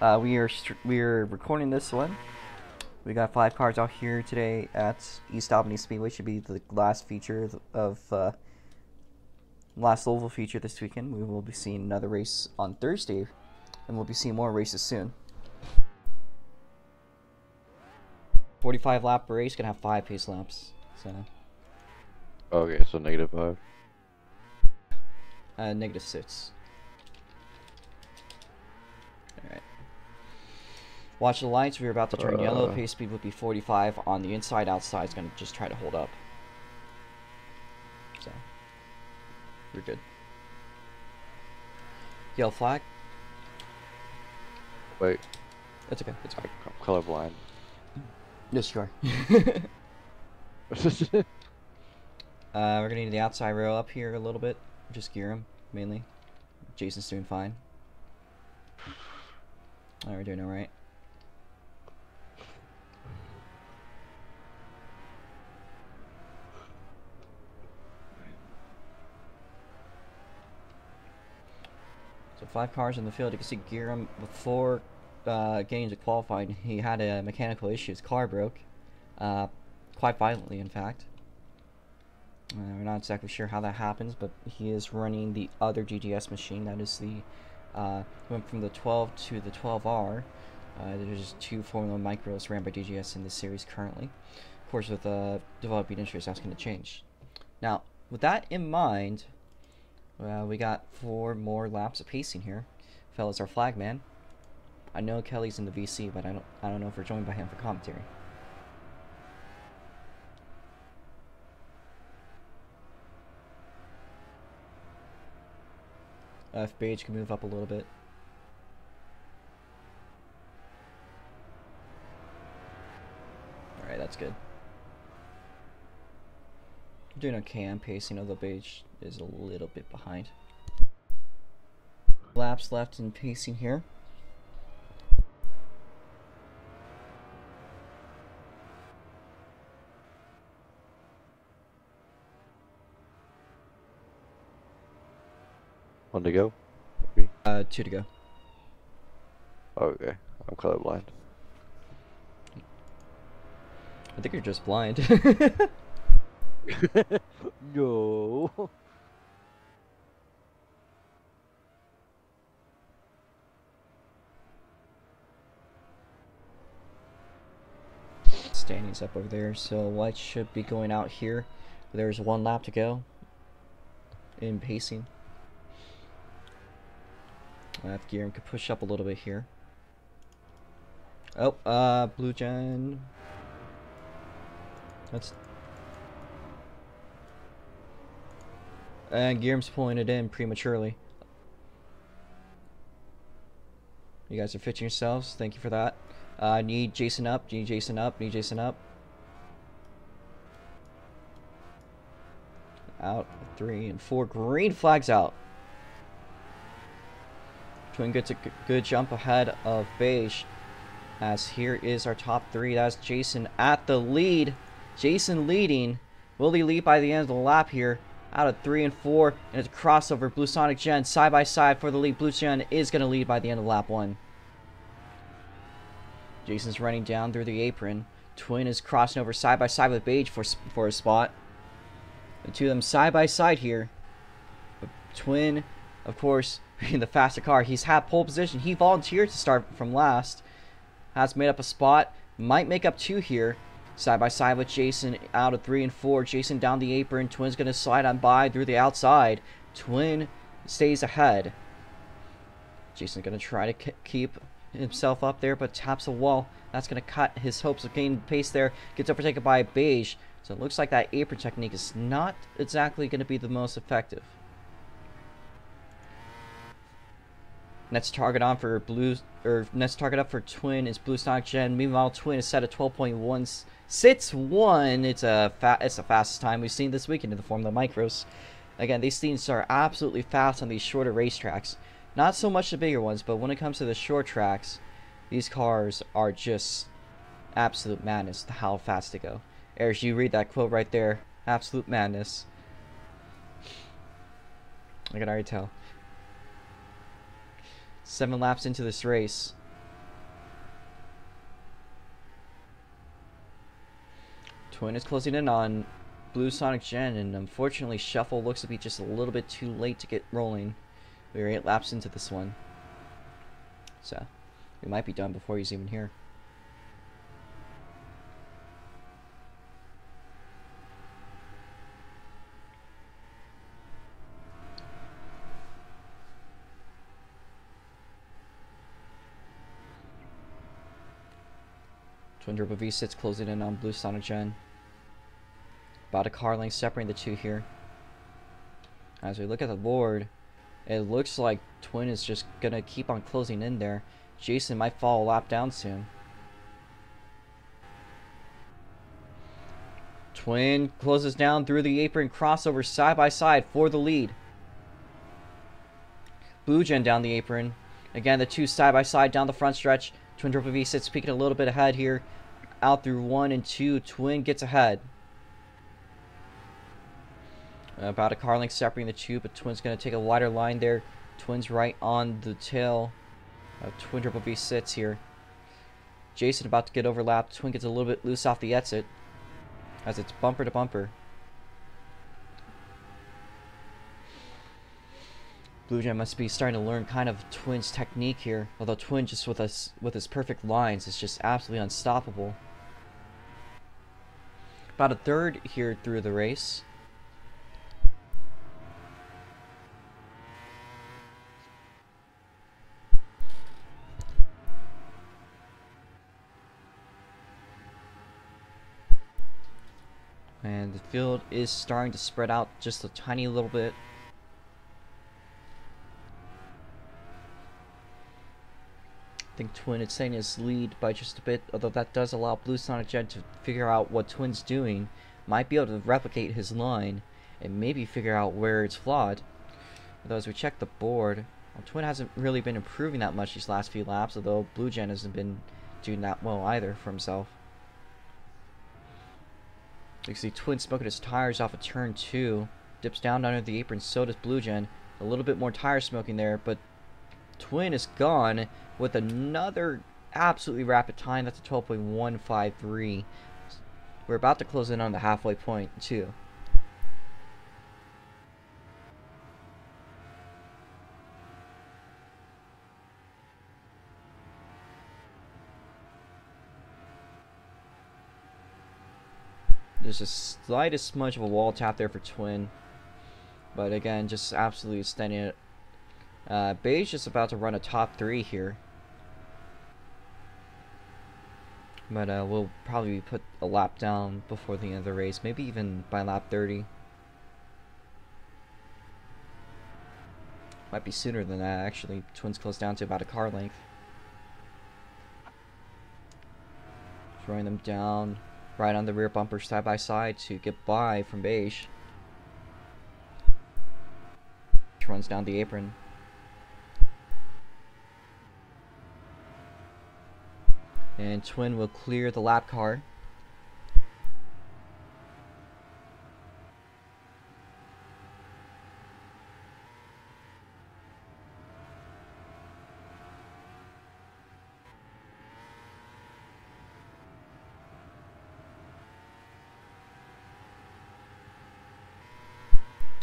We are recording this one. We got 5 cars out here today at East Albany Speedway. Should be the last feature of last oval feature this weekend. We will be seeing another race on Thursday, and we'll be seeing more races soon. 45 lap race, gonna have 5 pace laps. So. Okay, so -5. -6. Alright. Watch the lights. We're about to turn yellow. Pace speed would be 45. On the inside, outside is going to just try to hold up. So, we're good. Yellow flag. Wait. It's okay. It's okay. I'm colorblind. Yes, you are. We're going to need the outside rail up here a little bit. Just gear him, mainly. Jason's doing fine. Oh, we're doing alright. So 5 cars in the field. You can see Gearham before getting into qualifying. He had a mechanical issue. His car broke, quite violently, in fact. We're not exactly sure how that happens, but he is running the other GGS machine. That is the went from the 12 to the 12R. There's 2 Formula Micros ran by DGS in this series currently. Of course, with developing interest, that's going to change. Now, with that in mind, we got 4 more laps of pacing here. Fella's our flag man. I know Kelly's in the VC, but I don't know if we're joined by him for commentary. If Beige can move up a little bit. Alright, that's good. I'm doing okay on pacing, although Beige is a little bit behind. Laps left in pacing here. One to go? 2 to go. Okay, I'm colorblind. I think you're just blind. No. Standings up over there, so lights should be going out here. There's 1 lap to go in pacing. If Gearing could push up a little bit here. Oh, Blue Gen. And Gearing's pulling it in prematurely. You guys are fitting yourselves. Thank you for that. Need Jason up. Need Jason up. Need Jason up. Out. 3 and 4. Green flags out. Twin gets a good jump ahead of Beige. As here is our top 3. That's Jason at the lead. Jason leading. Will he lead by the end of the lap here? Out of 3 and 4. And it's a crossover. Blue Sonic Gen side by side for the lead. Blue Gen is going to lead by the end of lap 1. Jason's running down through the apron. Twin is crossing over side by side with Beige for a spot. The 2 of them side by side here. But Twin, of course, in the faster car. He's had pole position. He volunteered to start from last. Has made up a spot. Might make up 2 here. Side by side with Jason out of 3 and 4. Jason down the apron. Twin's going to slide on by through the outside. Twin stays ahead. Jason's going to try to keep himself up there, but taps a wall. That's going to cut his hopes of gaining pace there. Gets overtaken by Beige. So it looks like that apron technique is not exactly going to be the most effective. Next target on for next target up for Twin is Blue Sonic Gen. Meanwhile, Twin is set at 12.161. It's the fastest time we've seen this weekend in the Formula Micros. Again, these things are absolutely fast on these shorter racetracks. Not so much the bigger ones, but when it comes to the short tracks, these cars are just absolute madness. How fast they go. Eric, you read that quote right there. Absolute madness. I can already tell. 7 laps into this race. Twin is closing in on Blue Sonic Gen, and unfortunately Shuffle looks to be just a little bit too late to get rolling. We are 8 laps into this one. So, we might be done before he's even here. Twin Turbo V6 closing in on Blue Sonic Gen. About a car length separating the two here. As we look at the board, it looks like Twin is just going to keep on closing in there. Jason might fall a lap down soon. Twin closes down through the apron, crossover side by side for the lead. Blue Gen down the apron. Again, the two side by side down the front stretch. Twin Turbo V6 peeking a little bit ahead here. Out through 1 and 2. Twin gets ahead. About a car length separating the two, but Twin's going to take a wider line there. Twin's right on the tail of Twin Turbo V6 here. Jason about to get overlapped. Twin gets a little bit loose off the exit as it's bumper to bumper. Blue Gen must be starting to learn kind of Twin's technique here. Although Twin just with his perfect lines is just absolutely unstoppable. About a third here through the race. And the field is starting to spread out just a tiny little bit. I think Twin is taking his lead by just a bit, although that does allow Blue Sonic Gen to figure out what Twin's doing. Might be able to replicate his line and maybe figure out where it's flawed. Although as we check the board, Twin hasn't really been improving that much these last few laps, although Blue Gen hasn't been doing that well either for himself. You can see Twin smoking his tires off of turn 2. Dips down under the apron, so does Blue Gen. A little bit more tire smoking there, but Twin is gone with another absolutely rapid time. That's a 12.153. We're about to close in on the halfway point, too. There's a slightest smudge of a wall tap there for Twin. But again, just absolutely standing it. Beige is about to run a top 3 here. But we'll probably put a lap down before the end of the race. Maybe even by lap 30. Might be sooner than that, actually. Twin's close down to about a car length. Throwing them down. Right on the rear bumper side by side to get by from Beige. Runs down the apron. And Twin will clear the lap car.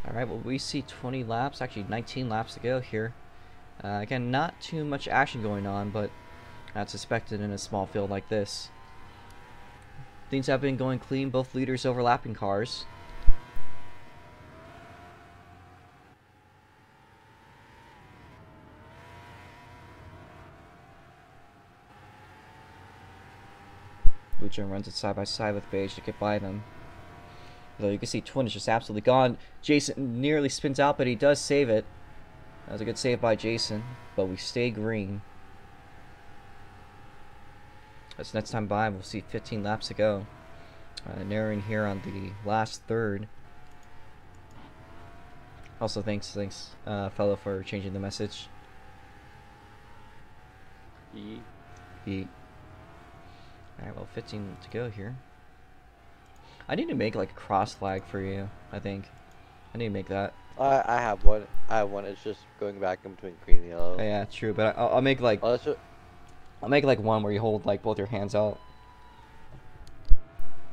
Alright, well we see 20 laps, actually 19 laps to go here. Again, not too much action going on, but that's expected in a small field like this. Things have been going clean, both leaders overlapping cars. Blue Gen runs it side by side with Beige to get by them. Though you can see Twin is just absolutely gone. Jason nearly spins out, but he does save it. That was a good save by Jason, but we stay green. As next time by, we'll see 15 laps to go. Narrowing here on the last third. Also, thanks, fellow, for changing the message. Alright, well, 15 to go here. I need to make like a cross flag for you, I think. I need to make that. I have one. It's just going back in between green and yellow. Oh, yeah, true. But I'll make like I'll make like one where you hold like both your hands out.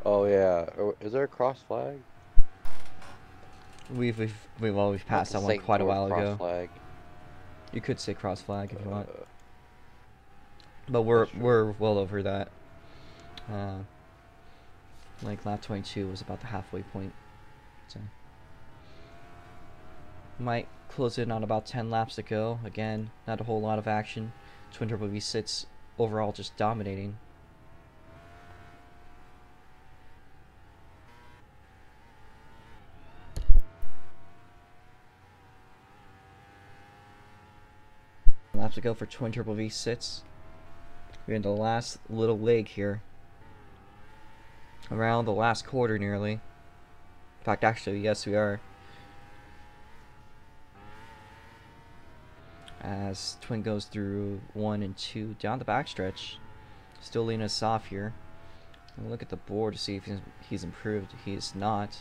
Oh yeah. Is there a cross flag? We've always Not passed the that one St. quite a George while cross ago. flag. You could say cross flag if you want, Uh, but that's true. we're well over that. Uh, like lap 22 was about the halfway point, so might close in on about 10 laps to go. Again, not a whole lot of action. Twin Turbo V6 overall just dominating. Laps to go for Twin Turbo V6. We're in the last little leg here. Around the last quarter nearly. In fact, actually, yes, we are. As Twin goes through 1 and 2 down the backstretch. Still leading us off here. We'll look at the board to see if he's improved. He is not.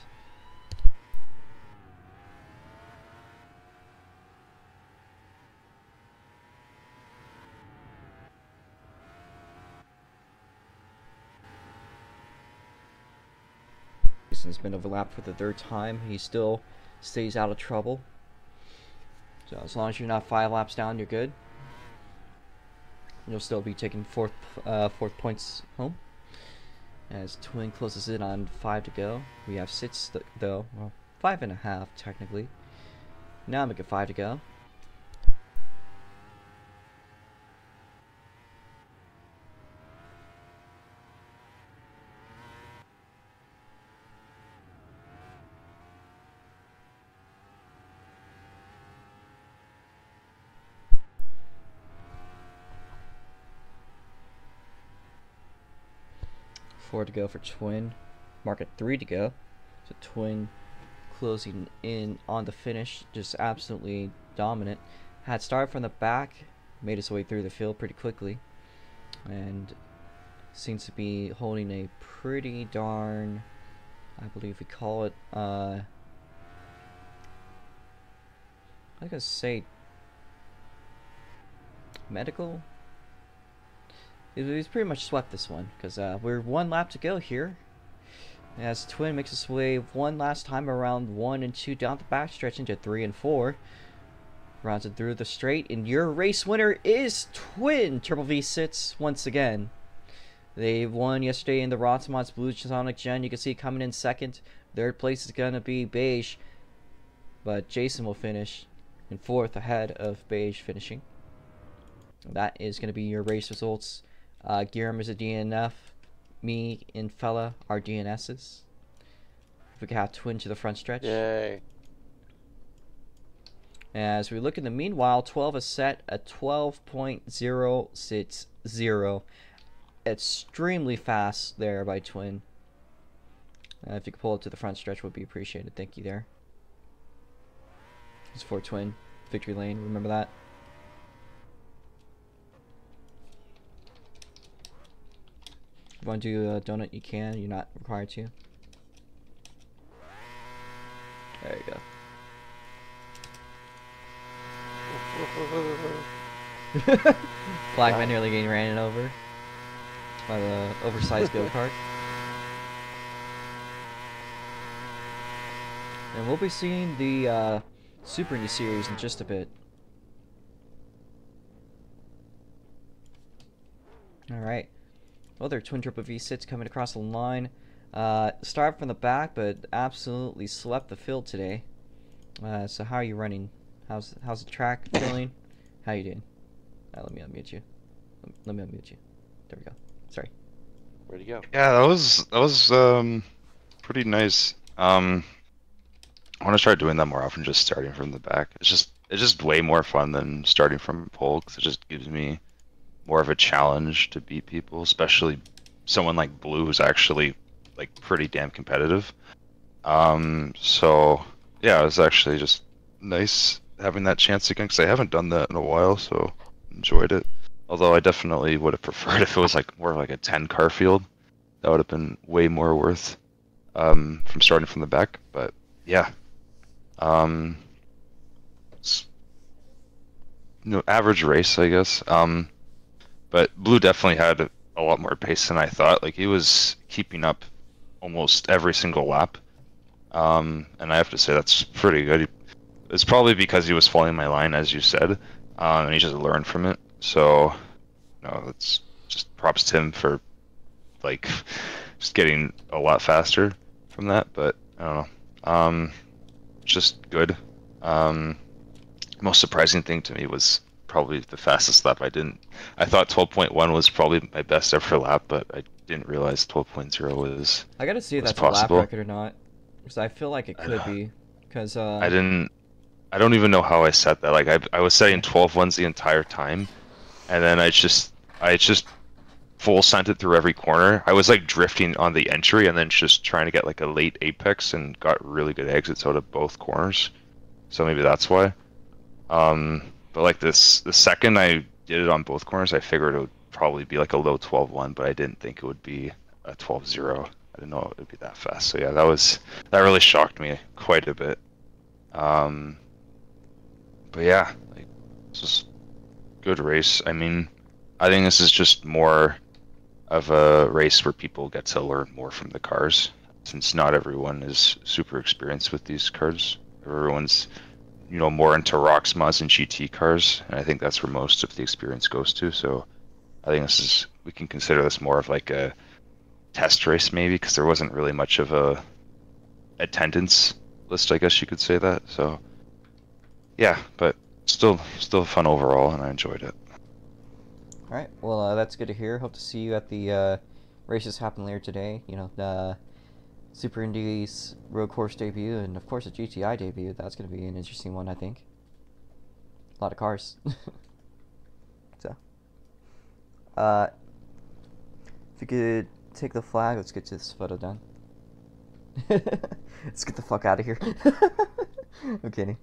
Jason's been overlapped for the third time. He still stays out of trouble. So as long as you're not 5 laps down, you're good. You'll still be taking fourth points home. As Twin closes in on 5 to go. We have 6 though. Well, 5.5 technically. Now make it 5 to go. Four to go for Twin. Mark at 3 to go. So Twin closing in on the finish, just absolutely dominant. Had started from the back, made his way through the field pretty quickly, and seems to be holding a pretty darn, I believe we call it, I gotta say, medical. He's pretty much swept this one because we're 1 lap to go here. As Twin makes his way one last time around 1 and 2 down the backstretch into 3 and 4. Rounds it through the straight, and your race winner is Twin Turbo V6 once again. They won yesterday in the Rotsmont's Blue Sonic Gen. You can see coming in second. Third place is going to be Beige, but Jason will finish in 4th ahead of Beige finishing. That is going to be your race results. Guillermo is a DNF. Me and Fella are DNSs. If we could have Twin to the front stretch. Yay. As we look in the meanwhile, 12 is set at 12.060. Extremely fast there by Twin. If you could pull it to the front stretch, would be appreciated. Thank you there. It's for Twin. Victory lane, remember that. If you want to do a donut, you can. You're not required to. There you go. Flagman nearly getting ran over by the oversized go-kart. And we'll be seeing the Super Indy Series in just a bit. Alright. Well, their Twin Turbo V6 coming across the line. Started from the back, but absolutely swept the field today. So how are you running? How's the track feeling? How you doing? Let me unmute you. Let me unmute you. There we go. Sorry. Where'd he go? Yeah, that was pretty nice. I want to start doing that more often, just starting from the back. It's just way more fun than starting from pole, because it just gives me more of a challenge to beat people, especially someone like Blue who's actually like pretty damn competitive. So yeah, it was actually just nice having that chance again, because I haven't done that in a while, so enjoyed it. Although I definitely would have preferred if it was like more of like a 10-car field. That would have been way more worth from starting from the back. But yeah, average race, I guess. But Blue definitely had a lot more pace than I thought. Like, he was keeping up almost every single lap. And I have to say that's pretty good. It's probably because he was following my line, as you said, and he just learned from it. So, no, it's just props to him for like just getting a lot faster from that. But I don't know, just good. Most surprising thing to me was probably the fastest lap. I thought 12.1 was probably my best ever lap, but I didn't realize 12.0 was I gotta see if that's possible. a lap record or not, because I feel like it could be. Because I don't even know how I set that. Like I was setting 12.1s the entire time, and then I just full sent it through every corner. I was like drifting on the entry and then just trying to get like a late apex and got really good exits out of both corners. So maybe that's why. But like the second I did it on both corners, I figured it would probably be like a low 12.1, but I didn't think it would be a 12.0. I didn't know it would be that fast. So yeah, that really shocked me quite a bit. But yeah, like this was a good race. I mean, I think this is just more of a race where people get to learn more from the cars, since not everyone is super experienced with these cars. Everyone's more into rocks, mods, and GT cars, and I think that's where most of the experience goes to. So I think we can consider this more of like a test race maybe, because there wasn't really much of a attendance list, I guess you could say that. So yeah, but still fun overall, and I enjoyed it. All right. Well, that's good to hear. Hope to see you at the races happen later today. The Super Indy's road course debut, and of course a GTI debut. That's going to be an interesting one, I think. A lot of cars. So, if you could take the flag, let's get this photo done. Let's get the fuck out of here. I'm kidding.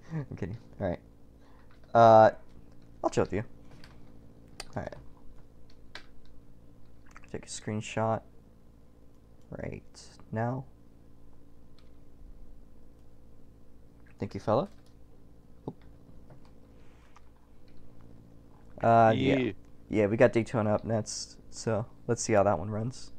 All right. I'll chill with you. All right. Take a screenshot right now. Thank you, fella. Yeah, we got Daytona up next, so let's see how that one runs.